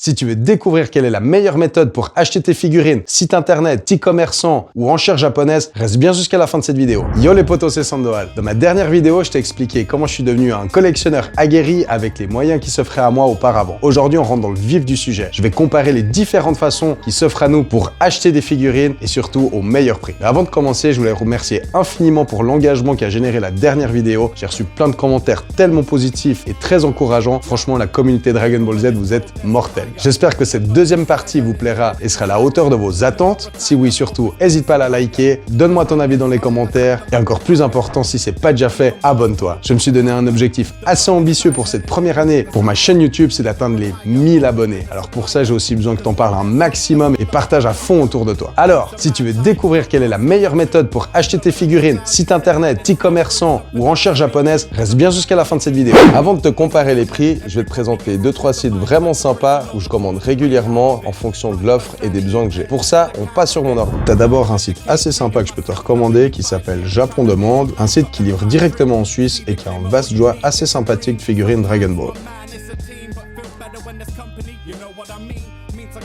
Si tu veux découvrir quelle est la meilleure méthode pour acheter tes figurines, site internet, e-commerçant ou enchères japonaises, reste bien jusqu'à la fin de cette vidéo. Yo les potos, c'est Sandoval. Dans ma dernière vidéo, je t'ai expliqué comment je suis devenu un collectionneur aguerri avec les moyens qui s'offraient à moi auparavant. Aujourd'hui, on rentre dans le vif du sujet. Je vais comparer les différentes façons qui s'offrent à nous pour acheter des figurines et surtout au meilleur prix. Mais avant de commencer, je voulais remercier infiniment pour l'engagement qu'a généré la dernière vidéo. J'ai reçu plein de commentaires tellement positifs et très encourageants. Franchement, la communauté Dragon Ball Z, vous êtes mortels. J'espère que cette deuxième partie vous plaira et sera à la hauteur de vos attentes. Si oui, surtout, n'hésite pas à la liker. Donne-moi ton avis dans les commentaires. Et encore plus important, si c'est pas déjà fait, abonne-toi. Je me suis donné un objectif assez ambitieux pour cette première année pour ma chaîne YouTube, c'est d'atteindre les 1000 abonnés. Alors pour ça, j'ai aussi besoin que t'en parles un maximum et partage à fond autour de toi. Alors, si tu veux découvrir quelle est la meilleure méthode pour acheter tes figurines, site internet, e-commerçant ou enchères japonaises, reste bien jusqu'à la fin de cette vidéo. Avant de te comparer les prix, je vais te présenter 2-3 sites vraiment sympas où je commande régulièrement en fonction de l'offre et des besoins que j'ai. Pour ça, on passe sur mon ordi. Tu as d'abord un site assez sympa que je peux te recommander qui s'appelle Japon Demande, un site qui livre directement en Suisse et qui a un vaste choix assez sympathique de figurines Dragon Ball.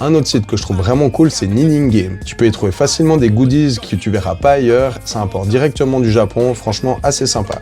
Un autre site que je trouve vraiment cool, c'est Ninning Game. Tu peux y trouver facilement des goodies que tu verras pas ailleurs. Ça importe directement du Japon, franchement assez sympa.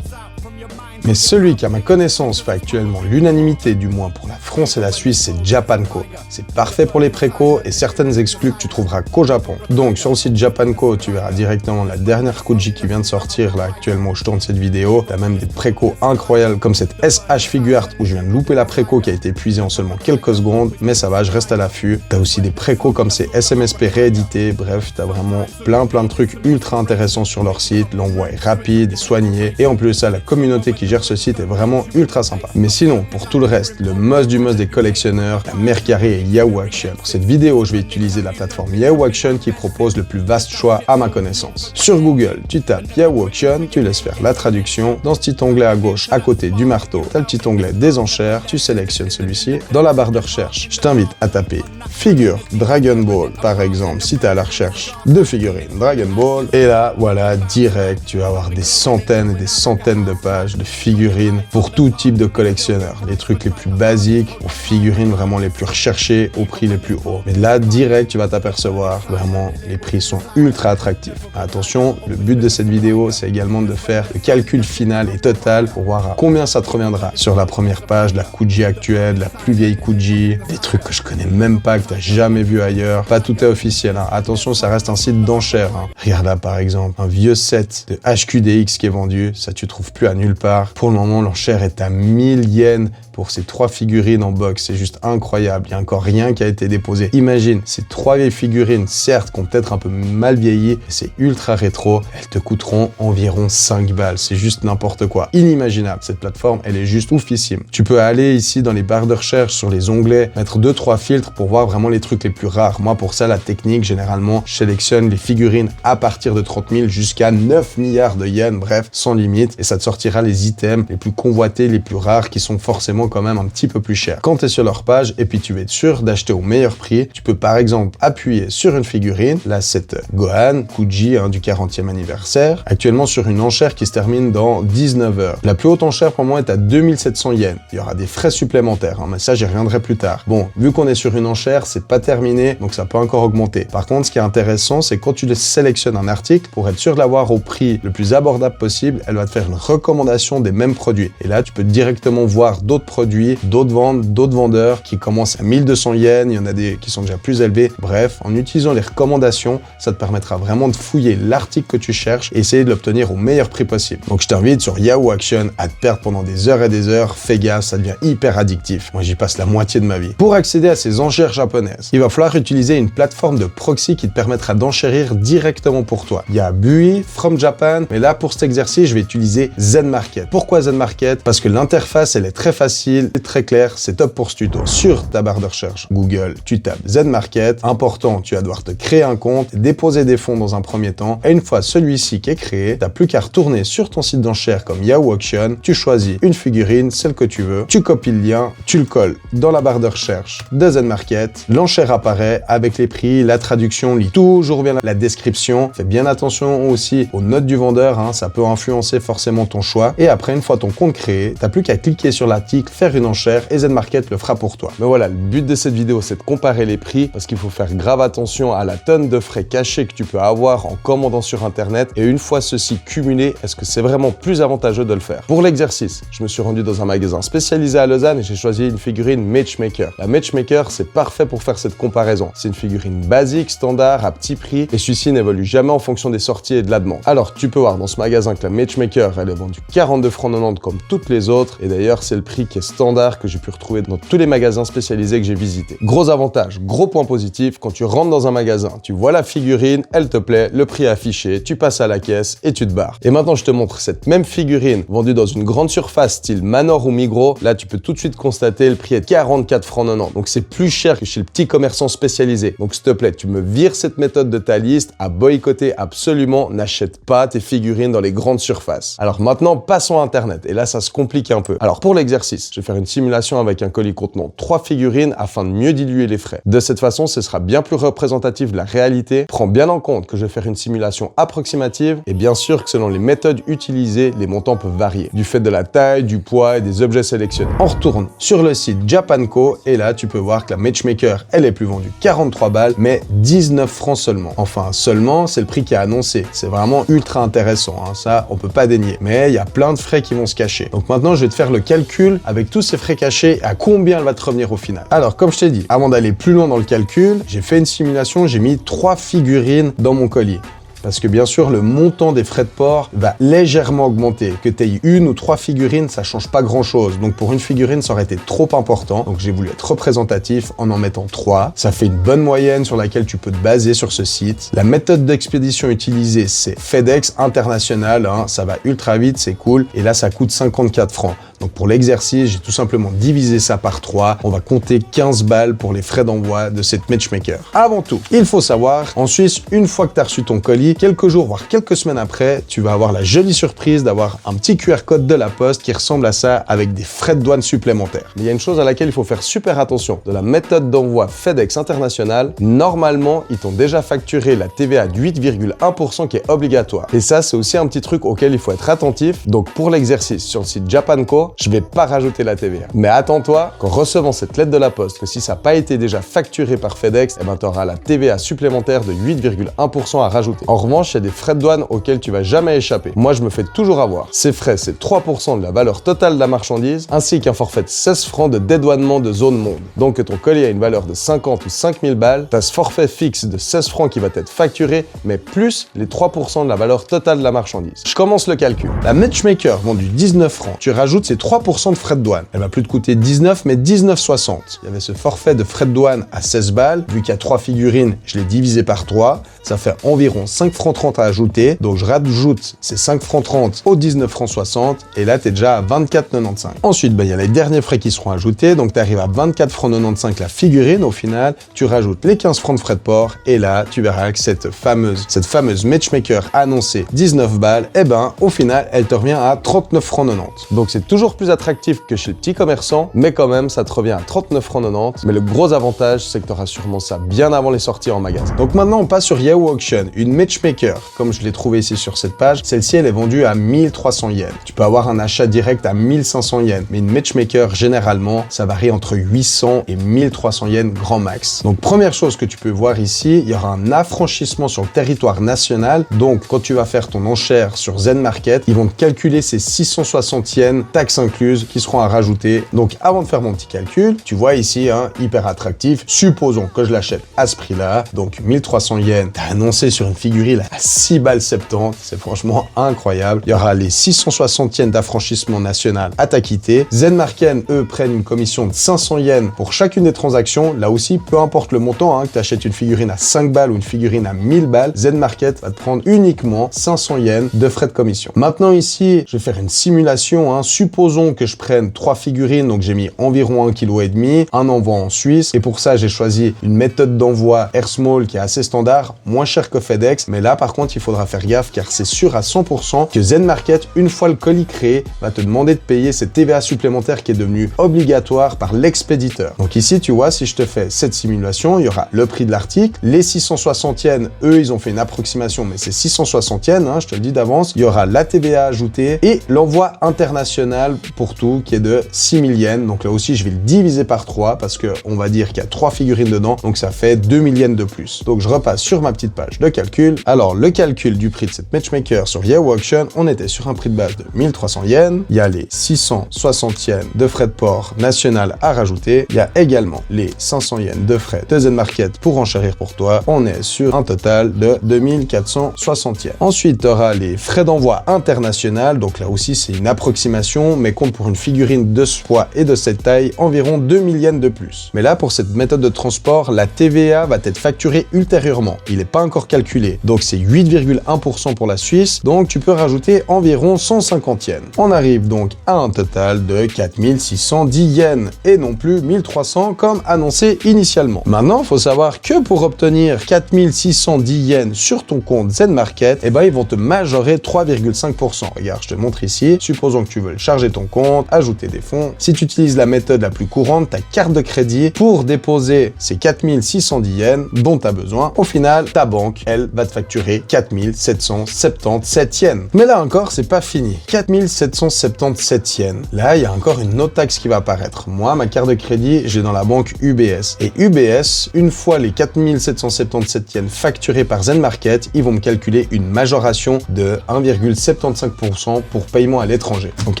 Mais celui qui, à ma connaissance, fait actuellement l'unanimité, du moins pour la France et la Suisse, c'est Japanco. C'est parfait pour les précos et certaines exclus que tu trouveras qu'au Japon. Donc sur le site Japanco, tu verras directement la dernière Kuji qui vient de sortir, là actuellement où je tourne cette vidéo. T'as même des précos incroyables comme cette SH Figure Art où je viens de louper la préco qui a été épuisée en seulement quelques secondes. Mais ça va, je reste à l'affût. T'as aussi des précos comme ces SMSP réédités. Bref, t'as vraiment plein de trucs ultra intéressants sur leur site. L'envoi est rapide et soigné. Et en plus ça, la communauté qui gère ce site est vraiment ultra sympa. Mais sinon, pour tout le reste, le must du must des collectionneurs, la Mercari et Yahoo Action. Pour cette vidéo, je vais utiliser la plateforme Yahoo Action qui propose le plus vaste choix à ma connaissance. Sur Google, tu tapes Yahoo Action, tu laisses faire la traduction. Dans ce petit onglet à gauche, à côté du marteau, tu as le petit onglet des enchères, tu sélectionnes celui-ci. Dans la barre de recherche, je t'invite à taper figure Dragon Ball, par exemple, si tu es à la recherche de figurines Dragon Ball. Et là, voilà, direct, tu vas avoir des centaines et des centaines de pages de figurines pour tout type de collectionneur. Les trucs les plus basiques aux figurines vraiment les plus recherchées au prix les plus hauts. Mais là, direct, tu vas t'apercevoir, vraiment, les prix sont ultra attractifs. Attention, le but de cette vidéo, c'est également de faire le calcul final et total pour voir à combien ça te reviendra. Sur la première page, la Kuji actuelle, la plus vieille Kuji, des trucs que je connais même pas, que tu n'as jamais vu ailleurs. Pas tout est officiel, hein. Attention, ça reste un site d'enchères, hein. Regarde là, par exemple, un vieux set de HQDX qui est vendu. Ça, tu trouves plus à nulle part. Pour le moment, l'enchère est à 1000 yens pour ces 3 figurines en box. C'est juste incroyable. Il n'y a encore rien qui a été déposé. Imagine, ces 3 vieilles figurines, certes, qui ont peut-être un peu mal vieilli, mais c'est ultra rétro. Elles te coûteront environ 5 balles. C'est juste n'importe quoi. Inimaginable. Cette plateforme, elle est juste oufissime. Tu peux aller ici dans les barres de recherche, sur les onglets, mettre 2-3 filtres pour voir vraiment les trucs les plus rares. Moi, pour ça, la technique, généralement, je sélectionne les figurines à partir de 30 000 jusqu'à 9 milliards de yens. Bref, sans limite. Et ça te sortira les items les plus convoités, les plus rares, qui sont forcément quand même un petit peu plus chers. Quand tu es sur leur page et puis tu veux être sûr d'acheter au meilleur prix, tu peux par exemple appuyer sur une figurine, là cette Gohan Kuji du 40e anniversaire, actuellement sur une enchère qui se termine dans 19 heures. La plus haute enchère pour moi est à 2700 yens. Il y aura des frais supplémentaires, mais ça j'y reviendrai plus tard. Bon, vu qu'on est sur une enchère, c'est pas terminé, donc ça peut encore augmenter. Par contre, ce qui est intéressant, c'est quand tu sélectionnes un article, pour être sûr de l'avoir au prix le plus abordable possible, elle va te faire une recommandation des mêmes produits. Et là, tu peux directement voir d'autres produits, d'autres ventes, d'autres vendeurs qui commencent à 1200 yens, il y en a des qui sont déjà plus élevés. Bref, en utilisant les recommandations, ça te permettra vraiment de fouiller l'article que tu cherches et essayer de l'obtenir au meilleur prix possible. Donc je t'invite sur Yahoo Action à te perdre pendant des heures et des heures. Fais gaffe, ça devient hyper addictif. Moi, j'y passe la moitié de ma vie. Pour accéder à ces enchères japonaises, il va falloir utiliser une plateforme de proxy qui te permettra d'enchérir directement pour toi. Il y a Bui, From Japan, mais là, pour cet exercice, je vais utiliser Zenmarket. Pourquoi Zenmarket? Parce que l'interface, elle est très facile, très claire, c'est top pour ce tuto. Sur ta barre de recherche Google, tu tapes Zenmarket. Important, tu vas devoir te créer un compte, déposer des fonds dans un premier temps. Et une fois celui-ci qui est créé, t'as plus qu'à retourner sur ton site d'enchères comme Yahoo Auction. Tu choisis une figurine, celle que tu veux. Tu copies le lien, tu le colles dans la barre de recherche de Zenmarket. L'enchère apparaît avec les prix, la traduction, lis toujours bien la description. Fais bien attention aussi aux notes du vendeur, ça peut influencer forcément ton choix. Et après, une fois ton compte créé, t'as plus qu'à cliquer sur l'article faire une enchère et Z-Market le fera pour toi. Mais voilà, le but de cette vidéo, c'est de comparer les prix parce qu'il faut faire grave attention à la tonne de frais cachés que tu peux avoir en commandant sur Internet et une fois ceci cumulé, est-ce que c'est vraiment plus avantageux de le faire? Pour l'exercice, je me suis rendu dans un magasin spécialisé à Lausanne et j'ai choisi une figurine Matchmaker. La Matchmaker, c'est parfait pour faire cette comparaison. C'est une figurine basique, standard, à petit prix et celui-ci n'évolue jamais en fonction des sorties et de la demande. Alors, tu peux voir dans ce magasin que la Matchmaker, elle est vendue 42 francs 90 comme toutes les autres et d'ailleurs, c'est le prix qui est standard que j'ai pu retrouver dans tous les magasins spécialisés que j'ai visités. Gros avantage, gros point positif, quand tu rentres dans un magasin, tu vois la figurine, elle te plaît, le prix est affiché, tu passes à la caisse et tu te barres. Et maintenant, je te montre cette même figurine vendue dans une grande surface style Manor ou Migros. Là, tu peux tout de suite constater le prix est 44 francs 90. Donc, c'est plus cher que chez le petit commerçant spécialisé. Donc, s'il te plaît, tu me vires cette méthode de ta liste à boycotter absolument. N'achète pas tes figurines dans les grandes surfaces. Alors maintenant, passons à Internet. Et là, ça se complique un peu. Alors, pour l'exercice, je vais faire une simulation avec un colis contenant 3 figurines afin de mieux diluer les frais. De cette façon, ce sera bien plus représentatif de la réalité. Prends bien en compte que je vais faire une simulation approximative et bien sûr que selon les méthodes utilisées, les montants peuvent varier du fait de la taille, du poids et des objets sélectionnés. On retourne sur le site Japanco et là, tu peux voir que la Matchmaker, elle est plus vendue 43 balles, mais 19 francs seulement. Enfin, seulement, c'est le prix qui est annoncé. C'est vraiment ultra intéressant, hein. Ça, on peut pas dénier. Mais il y a plein de frais qui vont se cacher. Donc maintenant, je vais te faire le calcul avec tous ces frais cachés, à combien elle va te revenir au final. Alors, comme je t'ai dit, avant d'aller plus loin dans le calcul, j'ai fait une simulation, j'ai mis 3 figurines dans mon colis. Parce que bien sûr, le montant des frais de port va légèrement augmenter. Que tu aies une ou 3 figurines, ça change pas grand-chose. Donc pour une figurine, ça aurait été trop important. Donc j'ai voulu être représentatif en mettant 3. Ça fait une bonne moyenne sur laquelle tu peux te baser sur ce site. La méthode d'expédition utilisée, c'est FedEx International. Hein. Ça va ultra vite, c'est cool. Et là, ça coûte 54 francs. Donc pour l'exercice, j'ai tout simplement divisé ça par 3. On va compter 15 balles pour les frais d'envoi de cette Matchmaker. Avant tout, il faut savoir, en Suisse, une fois que tu as reçu ton colis, quelques jours, voire quelques semaines après, tu vas avoir la jolie surprise d'avoir un petit QR code de la Poste qui ressemble à ça avec des frais de douane supplémentaires. Mais il y a une chose à laquelle il faut faire super attention. De la méthode d'envoi FedEx International, normalement, ils t'ont déjà facturé la TVA de 8,1% qui est obligatoire. Et ça, c'est aussi un petit truc auquel il faut être attentif. Donc pour l'exercice sur le site Japanco, je vais pas rajouter la TVA. Mais attends-toi qu'en recevant cette lettre de la Poste, que si ça n'a pas été déjà facturé par FedEx, eh ben, tu auras la TVA supplémentaire de 8,1% à rajouter. En revanche, il y a des frais de douane auxquels tu vas jamais échapper. Moi, je me fais toujours avoir. Ces frais, c'est 3% de la valeur totale de la marchandise, ainsi qu'un forfait de 16 francs de dédouanement de zone monde. Donc que ton colis a une valeur de 50 ou 5000 balles, tu as ce forfait fixe de 16 francs qui va être facturé, mais plus les 3% de la valeur totale de la marchandise. Je commence le calcul. La Matchmaker vendue 19 francs, tu rajoutes ces 3% de frais de douane. Elle va plus te coûter 19, mais 19,60. Il y avait ce forfait de frais de douane à 16 balles. Vu qu'il y a 3 figurines, je l'ai divisé par 3. Ça fait environ 5 francs 30 à ajouter. Donc, je rajoute ces 5 francs 30 aux 19 francs 60. Et là, tu es déjà à 24,95. Ensuite, il y a les derniers frais qui seront ajoutés. Donc, tu arrives à 24 francs 95 la figurine. Au final, tu rajoutes les 15 francs de frais de port. Et là, tu verras que cette fameuse Matchmaker annoncée 19 balles, eh ben, au final, elle te revient à 39 francs 90. Donc, c'est toujours plus attractif que chez le petit commerçant, mais quand même, ça te revient à 39 francs 90. Mais le gros avantage, c'est que tu auras sûrement ça bien avant les sorties en magasin. Donc maintenant, on passe sur Yahoo Auction. Une Matchmaker, comme je l'ai trouvé ici sur cette page, celle-ci, elle est vendue à 1300 yens. Tu peux avoir un achat direct à 1500 yens, mais une Matchmaker, généralement, ça varie entre 800 et 1300 yens grand max. Donc, première chose que tu peux voir ici, il y aura un affranchissement sur le territoire national. Donc, quand tu vas faire ton enchère sur Z-Market, ils vont te calculer ces 660 yens, taxes incluses, qui seront à rajouter. Donc, avant de faire mon petit calcul, tu vois ici, hein, hyper attractif. Supposons que je l'achète à ce prix-là. Donc, 1300 yens, t'as annoncé sur une figurine à 6 balles 70. C'est franchement incroyable. Il y aura les 660 yens d'affranchissement national à t'acquitter. Z-Market, eux, prennent une commission de 500 yens pour chacune des transactions. Là aussi, peu importe le montant, hein, que tu achètes une figurine à 5 balles ou une figurine à 1000 balles, Z-Market va te prendre uniquement 500 yens de frais de commission. Maintenant, ici, je vais faire une simulation, hein. Supposons que je prenne 3 figurines, donc j'ai mis environ 1,5 kg, un envoi en Suisse, et pour ça j'ai choisi une méthode d'envoi Air Small qui est assez standard, moins cher que FedEx, mais là par contre il faudra faire gaffe car c'est sûr à 100% que Z-Market, une fois le colis créé, va te demander de payer cette TVA supplémentaire qui est devenue obligatoire par l'expéditeur. Donc ici tu vois, si je te fais cette simulation, il y aura le prix de l'article, les 660 yens, eux ils ont fait une approximation, mais c'est 660 yens, hein, je te le dis d'avance, il y aura la TVA ajoutée et l'envoi international total pour tout qui est de 6000 yens. Donc là aussi, je vais le diviser par 3 parce que on va dire qu'il y a 3 figurines dedans. Donc ça fait 2000 yens de plus. Donc je repasse sur ma petite page de calcul. Alors le calcul du prix de cette Matchmaker sur Yahoo Auction, on était sur un prix de base de 1300 yens. Il y a les 660 yens de frais de port national à rajouter. Il y a également les 500 yens de frais de Zen-Market pour enchérir pour toi. On est sur un total de 2460 yens. Ensuite, tu auras les frais d'envoi international. Donc là aussi, c'est une approximation, mais compte pour une figurine de ce poids et de cette taille environ 2000 yens de plus. Mais là, pour cette méthode de transport, la TVA va être facturée ultérieurement. Il n'est pas encore calculé. Donc c'est 8,1% pour la Suisse. Donc tu peux rajouter environ 150 yens. On arrive donc à un total de 4610 yens et non plus 1300 comme annoncé initialement. Maintenant, il faut savoir que pour obtenir 4610 yens sur ton compte Zen-Market, eh ben, ils vont te majorer 3,5%. Regarde, je te montre ici. Supposons que tu veux charger ton compte, ajouter des fonds. Si tu utilises la méthode la plus courante, ta carte de crédit, pour déposer ces 4610 yens dont tu as besoin, au final, ta banque, elle, va te facturer 4777 yens. Mais là encore, c'est pas fini. 4777 yens. Là, il y a encore une autre taxe qui va apparaître. Moi, ma carte de crédit, j'ai dans la banque UBS. Et UBS, une fois les 4777 yens facturés par Zen-Market, ils vont me calculer une majoration de 1,75% pour paiement à l'étranger. Donc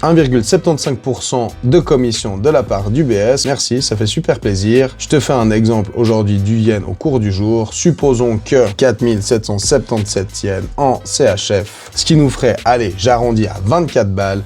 1,75% de commission de la part d'UBS. Merci, ça fait super plaisir. Je te fais un exemple aujourd'hui du yen au cours du jour. Supposons que 4777 yens en CHF, ce qui nous ferait, allez, j'arrondis à 24 balles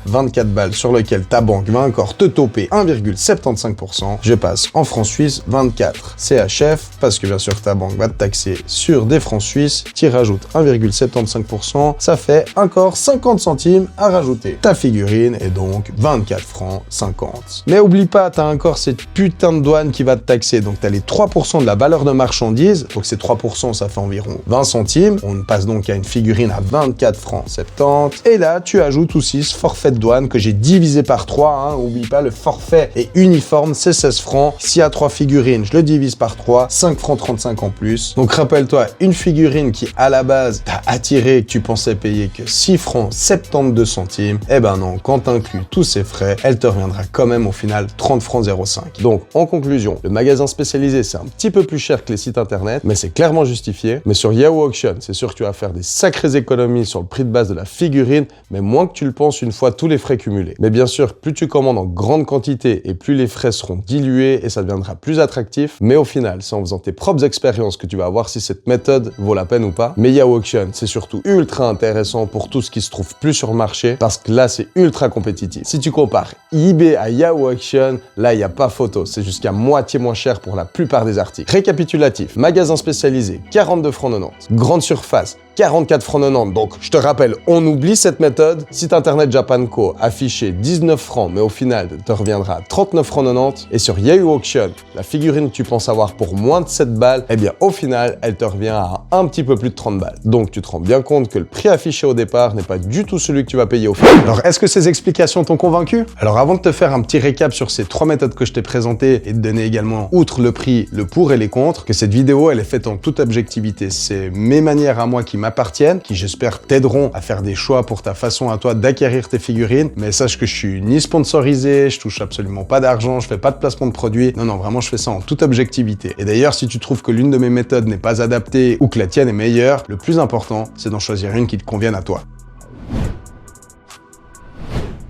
sur lequel ta banque va encore te toper 1,75%. Je passe en francs suisses 24 CHF parce que bien sûr ta banque va te taxer sur des francs suisses. Tu rajoutes 1,75%, ça fait encore 50 centimes à rajouter. Ta figurine est donc 24 francs 50. Mais oublie pas, t'as encore cette putain de douane qui va te taxer. Donc t'as les 3% de la valeur de marchandise. Donc ces 3%, ça fait environ 20 centimes. On passe donc à une figurine à 24 francs 70. Et là, tu ajoutes aussi ce forfait de douane que j'ai divisé par 3. Hein. Oublie pas, le forfait est uniforme, c'est 16 francs. S'il y a 3 figurines, je le divise par 3, 5 francs 35 en plus. Donc rappelle-toi, une figurine qui à la base t'a attiré, que tu pensais payer que 6 francs 72 centimes, eh ben non, quand t'inclus tous ces frais, elle te reviendra quand même au final 30 francs 05. Donc en conclusion, le magasin spécialisé c'est un petit peu plus cher que les sites internet, mais c'est clairement justifié. Mais sur Yahoo Auction, c'est sûr que tu vas faire des sacrées économies sur le prix de base de la figurine, mais moins que tu le penses une fois tous les frais cumulés. Mais bien sûr, plus tu commandes en grande quantité et plus les frais seront dilués et ça deviendra plus attractif. Mais au final, c'est en faisant tes propres expériences que tu vas voir si cette méthode vaut la peine ou pas. Mais Yahoo Auction, c'est surtout ultra intéressant pour tout ce qui se trouve plus sur le marché parce que là, c'est ultra compétitif. Si tu compares eBay à Yahoo Auction, là, il n'y a pas photo. C'est jusqu'à moitié moins cher pour la plupart des articles. Récapitulatif, magasin spécialisé, 42 francs 90. Grande surface, 44 francs 90. Donc, je te rappelle, on oublie cette méthode. Site internet Japanco affiché 19 francs, mais au final, te reviendra à 39 francs 90. Et sur Yahoo Auction, la figurine que tu penses avoir pour moins de 7 balles, eh bien, au final, elle te revient à un petit peu plus de 30 balles. Donc, tu te rends bien compte que le prix affiché au départ n'est pas du tout celui que tu vas payer au final. Alors, est-ce que ces explications t'ont convaincu? Alors, avant de te faire un petit récap sur ces 3 méthodes que je t'ai présentées et de donner également, outre le prix, le pour et les contre, que cette vidéo, elle est faite en toute objectivité. C'est mes manières à moi qui m'appartiennent, qui j'espère t'aideront à faire des choix pour ta façon à toi d'acquérir tes figurines. Mais sache que je suis ni sponsorisé, je touche absolument pas d'argent, je fais pas de placement de produits. Non, vraiment, je fais ça en toute objectivité. Et d'ailleurs, si tu trouves que l'une de mes méthodes n'est pas adaptée ou que la tienne est meilleure, le plus important, c'est d'en choisir une qui te convienne à toi.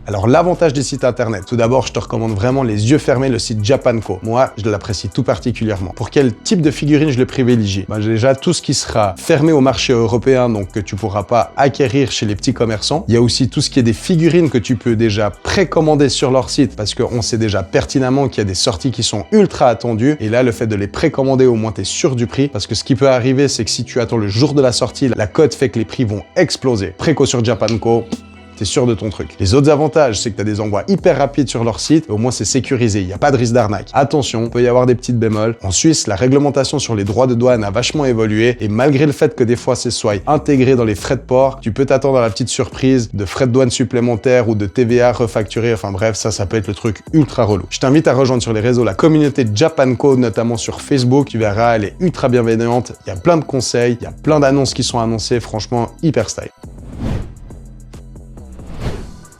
Alors l'avantage des sites internet, tout d'abord je te recommande vraiment les yeux fermés le site Japanco. Moi je l'apprécie tout particulièrement. Pour quel type de figurine je le privilégie? J'ai déjà tout ce qui sera fermé au marché européen, donc que tu pourras pas acquérir chez les petits commerçants. Il y a aussi tout ce qui est des figurines que tu peux déjà précommander sur leur site parce qu'on sait déjà pertinemment qu'il y a des sorties qui sont ultra attendues. Et là le fait de les précommander, au moins tu es sûr du prix, parce que ce qui peut arriver c'est que si tu attends le jour de la sortie, la cote fait que les prix vont exploser. Préco sur Japanco, t'es sûr de ton truc. Les autres avantages, c'est que tu as des envois hyper rapides sur leur site, et au moins c'est sécurisé, il n'y a pas de risque d'arnaque. Attention, il peut y avoir des petites bémols. En Suisse, la réglementation sur les droits de douane a vachement évolué, et malgré le fait que des fois c'est soit intégré dans les frais de port, tu peux t'attendre à la petite surprise de frais de douane supplémentaires ou de TVA refacturés, enfin bref, ça peut être le truc ultra relou. Je t'invite à rejoindre sur les réseaux la communauté Japanco, notamment sur Facebook, tu verras, elle est ultra bienveillante, il y a plein de conseils, il y a plein d'annonces qui sont annoncées, franchement hyper style.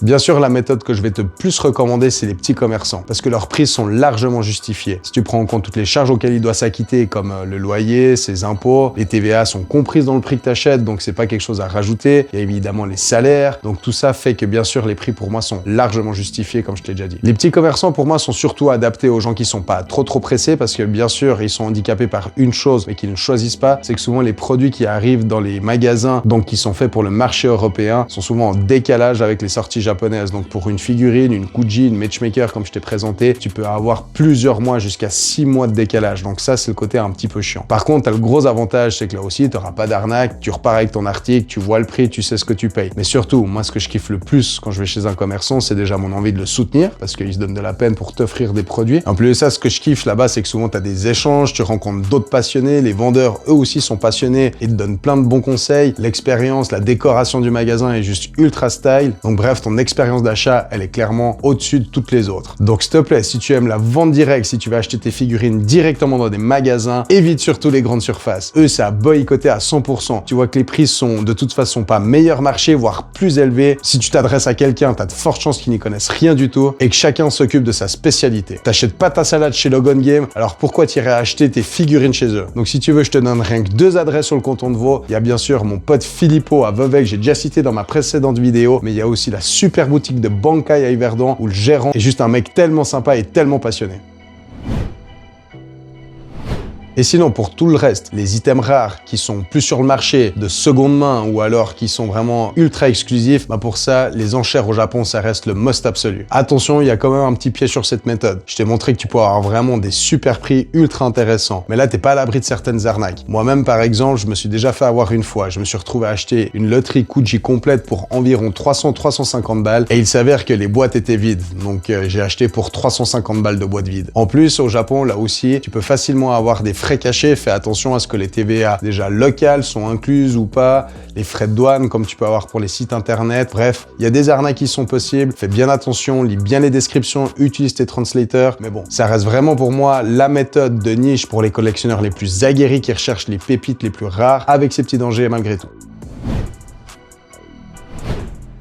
Bien sûr, la méthode que je vais te plus recommander, c'est les petits commerçants, parce que leurs prix sont largement justifiés. Si tu prends en compte toutes les charges auxquelles il doit s'acquitter, comme le loyer, ses impôts, les TVA sont comprises dans le prix que tu achètes, donc c'est pas quelque chose à rajouter. Il y a évidemment les salaires, donc tout ça fait que bien sûr les prix pour moi sont largement justifiés, comme je t'ai déjà dit. Les petits commerçants pour moi sont surtout adaptés aux gens qui sont pas trop pressés, parce que bien sûr ils sont handicapés par une chose, mais qu'ils ne choisissent pas, c'est que souvent les produits qui arrivent dans les magasins, donc qui sont faits pour le marché européen, sont souvent en décalage avec les sorties japonaises. Donc pour une figurine, une Kuji, une Matchmaker comme je t'ai présenté, tu peux avoir plusieurs mois, jusqu'à 6 mois de décalage. Donc ça, c'est le côté un petit peu chiant. Par contre, t'as le gros avantage, c'est que là aussi, t'auras pas d'arnaque, tu repars avec ton article, tu vois le prix, tu sais ce que tu payes. Mais surtout, moi, ce que je kiffe le plus quand je vais chez un commerçant, c'est déjà mon envie de le soutenir, parce qu'il se donne de la peine pour t'offrir des produits. En plus de ça, ce que je kiffe là-bas, c'est que souvent, t'as des échanges, tu rencontres d'autres passionnés, les vendeurs, eux aussi, sont passionnés et te donnent plein de bons conseils. L'expérience, la décoration du magasin est juste ultra style. Donc bref, ton expérience d'achat, elle est clairement au-dessus de toutes les autres. Donc s'il te plaît, si tu aimes la vente directe, si tu vas acheter tes figurines directement dans des magasins, évite surtout les grandes surfaces. Eux, c'est à boycotter à 100%. Tu vois que les prix sont de toute façon pas meilleur marché, voire plus élevés. Si tu t'adresses à quelqu'un, t'as de fortes chances qu'ils n'y connaissent rien du tout et que chacun s'occupe de sa spécialité. T'achètes pas ta salade chez Logan Game, alors pourquoi t'irais acheter tes figurines chez eux? Donc si tu veux, je te donne rien que 2 adresses sur le canton de Vaud. Il y a bien sûr mon pote Philippot à Vevey que j'ai déjà cité dans ma précédente vidéo, mais il y a aussi la super boutique de Bankai à Yverdon où le gérant est juste un mec tellement sympa et tellement passionné. Et sinon, pour tout le reste, les items rares qui sont plus sur le marché, de seconde main ou alors qui sont vraiment ultra exclusifs, bah pour ça, les enchères au Japon, ça reste le must absolu. Attention, il y a quand même un petit piège sur cette méthode. Je t'ai montré que tu peux avoir vraiment des super prix ultra intéressants. Mais là, t'es pas à l'abri de certaines arnaques. Moi-même, par exemple, je me suis déjà fait avoir une fois. Je me suis retrouvé à acheter une loterie Kuji complète pour environ 300-350 balles et il s'avère que les boîtes étaient vides. Donc, j'ai acheté pour 350 balles de boîtes vides. En plus, au Japon, là aussi, tu peux facilement avoir des frais cachés. Fais attention à ce que les TVA déjà locales sont incluses ou pas, les frais de douane comme tu peux avoir pour les sites internet. Bref, il y a des arnaques qui sont possibles. Fais bien attention, lis bien les descriptions, utilise tes translators. Mais bon, ça reste vraiment pour moi la méthode de niche pour les collectionneurs les plus aguerris qui recherchent les pépites les plus rares avec ses petits dangers malgré tout.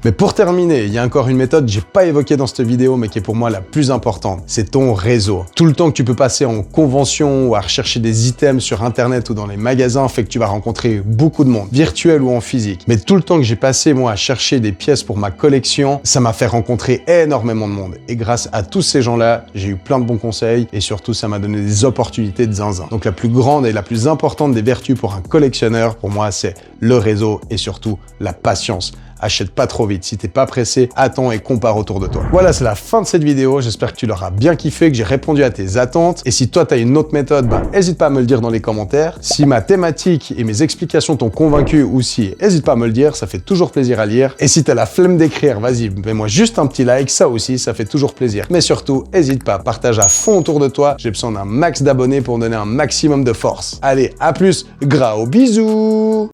Mais pour terminer, il y a encore une méthode que j'ai pas évoquée dans cette vidéo, mais qui est pour moi la plus importante. C'est ton réseau. Tout le temps que tu peux passer en convention ou à rechercher des items sur internet ou dans les magasins fait que tu vas rencontrer beaucoup de monde, virtuel ou en physique. Mais tout le temps que j'ai passé, moi, à chercher des pièces pour ma collection, ça m'a fait rencontrer énormément de monde. Et grâce à tous ces gens-là, j'ai eu plein de bons conseils et surtout, ça m'a donné des opportunités de zinzin. Donc la plus grande et la plus importante des vertus pour un collectionneur, pour moi, c'est le réseau et surtout la patience. Achète pas trop vite. Si t'es pas pressé, attends et compare autour de toi. Voilà, c'est la fin de cette vidéo. J'espère que tu l'auras bien kiffé, que j'ai répondu à tes attentes. Et si toi, t'as une autre méthode, n'hésite pas à me le dire dans les commentaires. Si ma thématique et mes explications t'ont convaincu aussi, n'hésite pas à me le dire. Ça fait toujours plaisir à lire. Et si t'as la flemme d'écrire, vas-y, mets-moi juste un petit like. Ça aussi, ça fait toujours plaisir. Mais surtout, n'hésite pas, partage à fond autour de toi. J'ai besoin d'un max d'abonnés pour donner un maximum de force. Allez, à plus. Gros bisous.